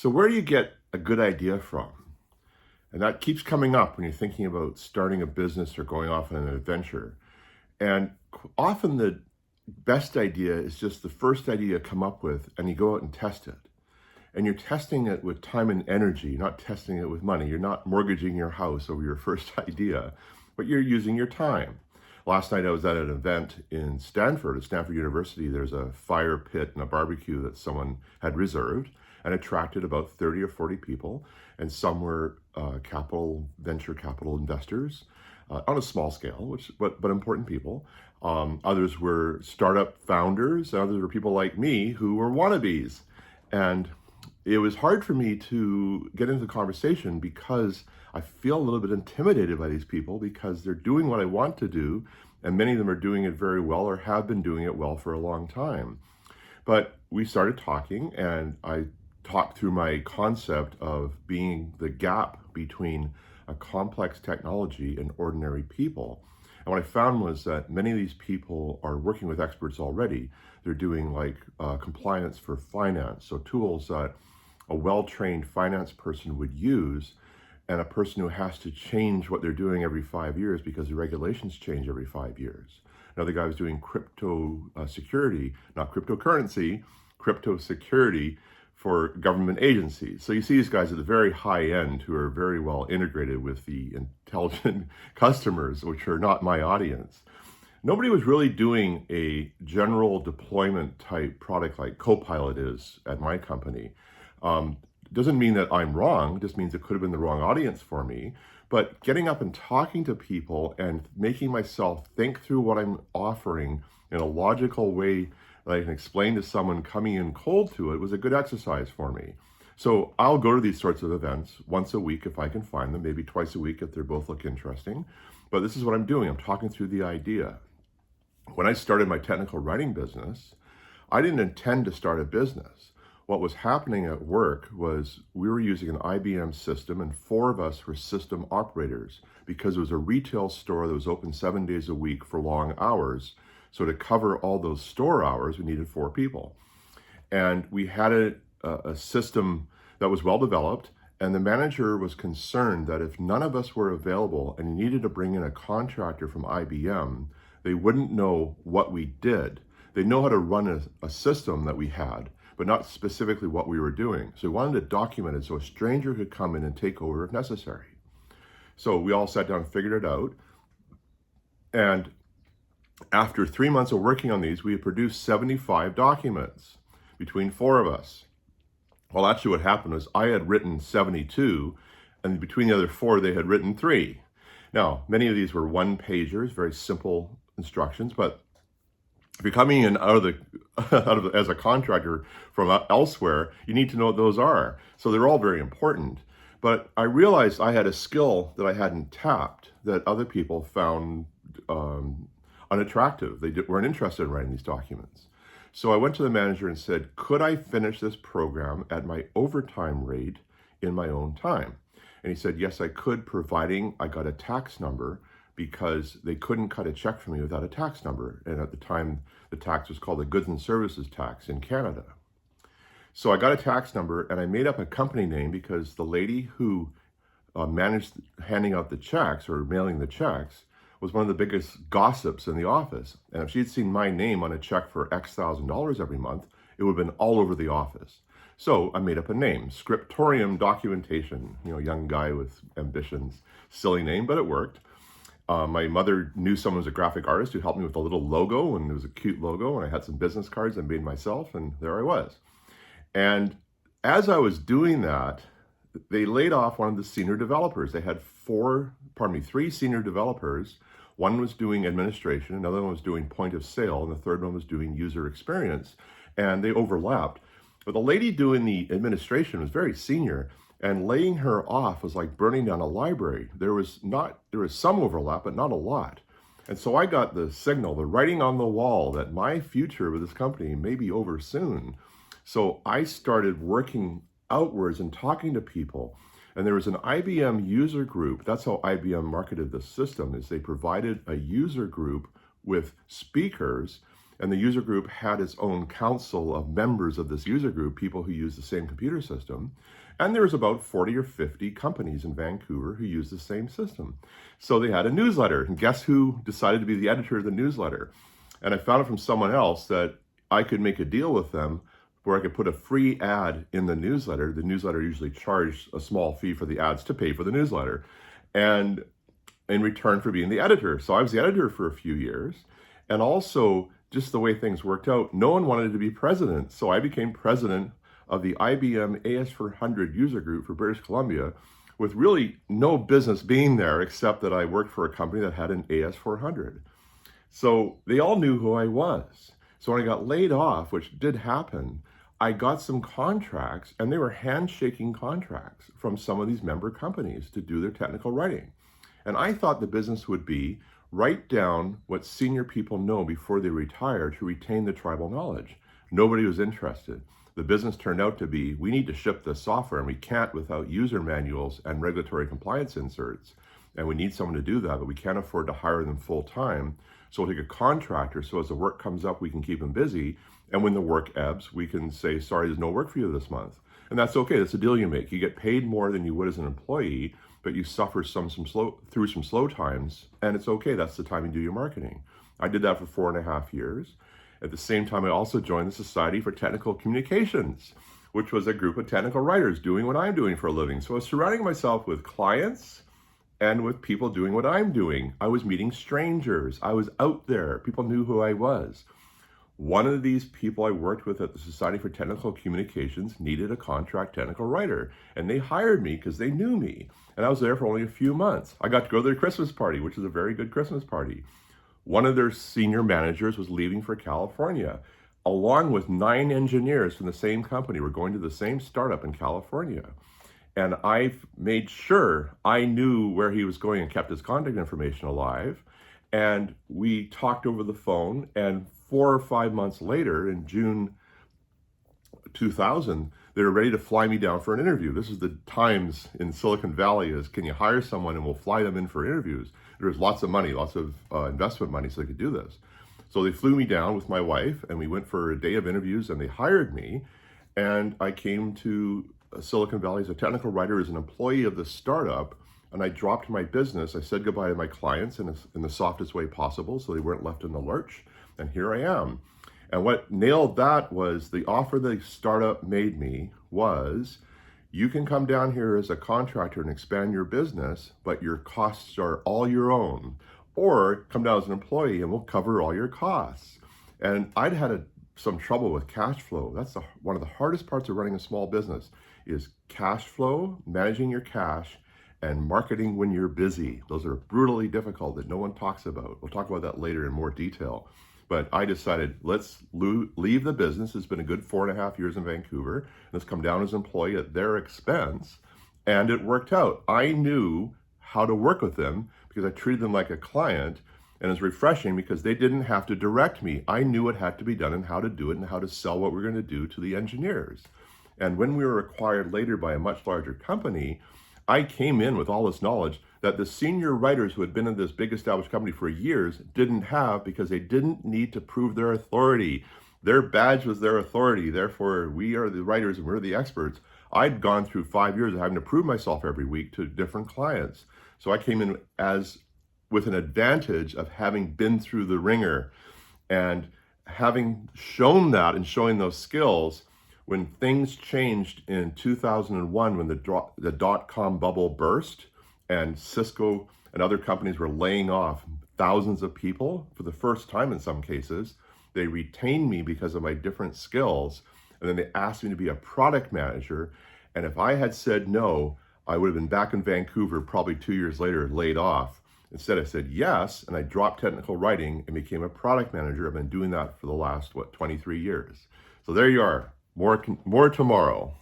So where do you get a good idea from? And that keeps coming up when you're thinking about starting a business or going off on an adventure. And often the best idea is just the first idea you come up with and you go out and test it. And you're testing it with time and energy, you're not testing it with money. You're not mortgaging your house over your first idea, but you're using your time. Last night I was at an event in Stanford, at Stanford University. There's a fire pit and a barbecue that someone had reserved and attracted about 30 or 40 people. And some were venture capital investors on a small scale, but important people. Others were startup founders. Others were people like me who were wannabes. And it was hard for me to get into the conversation because I feel a little bit intimidated by these people because they're doing what I want to do, and many of them are doing it very well or have been doing it well for a long time. But we started talking, and I talked through my concept of being the gap between a complex technology and ordinary people. And what I found was that many of these people are working with experts already. They're doing like compliance for finance, so tools that a well-trained finance person would use, and a person who has to change what they're doing every 5 years because the regulations change every 5 years. Another guy was doing crypto security, not cryptocurrency, crypto security for government agencies. So you see these guys at the very high end who are very well integrated with the intelligent customers, which are not my audience. Nobody was really doing a general deployment type product like Copilot is at my company. Doesn't mean that I'm wrong, it just means it could have been the wrong audience for me. But getting up and talking to people and making myself think through what I'm offering in a logical way that I can explain to someone coming in cold to it was a good exercise for me. So I'll go to these sorts of events once a week if I can find them, maybe twice a week if they both look interesting. But this is what I'm doing. I'm talking through the idea. When I started my technical writing business, I didn't intend to start a business. What was happening at work was we were using an IBM system, and 4 of us were system operators because it was a retail store that was open 7 days a week for long hours. So to cover all those store hours, we needed 4 people. And we had a system that was well developed, and the manager was concerned that if none of us were available and he needed to bring in a contractor from IBM, they wouldn't know what we did. They know how to run a system that we had, but not specifically what we were doing. So we wanted to document it so a stranger could come in and take over if necessary. So we all sat down and figured it out. And after 3 months of working on these, we had produced 75 documents between 4 of us. Well, actually what happened was I had written 72, and between the other 4, they had written 3. Now, many of these were one-pagers, very simple instructions, but if you're coming in out of as a contractor from elsewhere, you need to know what those are. So they're all very important. But I realized I had a skill that I hadn't tapped that other people found unattractive. They weren't interested in writing these documents. So I went to the manager and said, could I finish this program at my overtime rate in my own time? And he said, yes, I could, providing I got a tax number, because they couldn't cut a check for me without a tax number. And at the time, the tax was called the Goods and Services Tax in Canada. So I got a tax number, and I made up a company name because the lady who managed handing out the checks or mailing the checks was one of the biggest gossips in the office. And if she'd seen my name on a check for X thousand dollars every month, it would have been all over the office. So I made up a name, Scriptorium Documentation, young guy with ambitions, silly name, but it worked. My mother knew someone was a graphic artist who helped me with a little logo, and it was a cute logo, and I had some business cards I made myself, and there I was. And as I was doing that, they laid off one of the senior developers. They had 3 senior developers. One was doing administration, another one was doing point of sale, and the third one was doing user experience, and they overlapped. But the lady doing the administration was very senior, and laying her off was like burning down a library. There was some overlap, but not a lot. And so I got the signal, the writing on the wall, that my future with this company may be over soon. So I started working outwards and talking to people. And there was an IBM user group. That's how IBM marketed the system, is they provided a user group with speakers, And the user group had its own council of members of this user group, people who use the same computer system. And there was about 40 or 50 companies in Vancouver who used the same system. So they had a newsletter. And guess who decided to be the editor of the newsletter? And I found it from someone else that I could make a deal with them where I could put a free ad in the newsletter. The newsletter usually charged a small fee for the ads to pay for the newsletter, and in return for being the editor. So I was the editor for a few years. And also, just the way things worked out, no one wanted to be president. So I became president of the IBM AS400 user group for British Columbia, with really no business being there except that I worked for a company that had an AS400. So they all knew who I was. So when I got laid off, which did happen, I got some contracts, and they were handshaking contracts from some of these member companies to do their technical writing. And I thought the business would be write down what senior people know before they retire to retain the tribal knowledge. Nobody was interested. The business turned out to be, we need to ship the software, and we can't without user manuals and regulatory compliance inserts. And we need someone to do that, but we can't afford to hire them full time. So we'll take a contractor, so as the work comes up, we can keep them busy. And when the work ebbs, we can say, sorry, there's no work for you this month. And that's okay. That's a deal you make. You get paid more than you would as an employee, but you suffer through some slow times, and it's okay. That's the time you do your marketing. I did that for 4.5 years. At the same time, I also joined the Society for Technical Communications, which was a group of technical writers doing what I'm doing for a living. So I was surrounding myself with clients and with people doing what I'm doing. I was meeting strangers. I was out there. People knew who I was. One of these people I worked with at the Society for Technical Communications needed a contract technical writer, and they hired me because they knew me. And I was there for only a few months. I got to go to their Christmas party, which is a very good Christmas party. One of their senior managers was leaving for California, along with 9 engineers from the same company. We're going to the same startup in California. And I made sure I knew where he was going and kept his contact information alive. And we talked over the phone, and 4 or 5 months later, in June 2000, they were ready to fly me down for an interview. This is the times in Silicon Valley is, can you hire someone and we'll fly them in for interviews? There was lots of money, lots of investment money so they could do this. So they flew me down with my wife, and we went for a day of interviews, and they hired me. And I came to Silicon Valley as a technical writer, as an employee of the startup, and I dropped my business. I said goodbye to my clients in the softest way possible so they weren't left in the lurch. And here I am. And what nailed that was the offer the startup made me was, you can come down here as a contractor and expand your business, but your costs are all your own. Or come down as an employee and we'll cover all your costs. And I'd had some trouble with cash flow. That's one of the hardest parts of running a small business is cash flow, managing your cash, and marketing when you're busy. Those are brutally difficult that no one talks about. We'll talk about that later in more detail. But I decided, let's leave the business. It's been a good 4.5 years in Vancouver. Let's come down as an employee at their expense. And it worked out. I knew how to work with them because I treated them like a client. And it's refreshing because they didn't have to direct me. I knew what had to be done and how to do it and how to sell what we're going to do to the engineers. And when we were acquired later by a much larger company, I came in with all this knowledge that the senior writers who had been in this big established company for years didn't have, because they didn't need to prove their authority. Their badge was their authority. Therefore, we are the writers and we're the experts. I'd gone through 5 years of having to prove myself every week to different clients. So I came in with an advantage of having been through the ringer and having shown that and showing those skills. When things changed in 2001, when the dot-com bubble burst and Cisco and other companies were laying off thousands of people for the first time in some cases, they retained me because of my different skills. And then they asked me to be a product manager. And if I had said no, I would have been back in Vancouver probably 2 years later, laid off. Instead, I said yes, and I dropped technical writing and became a product manager. I've been doing that for the last, 23 years. So there you are. More tomorrow.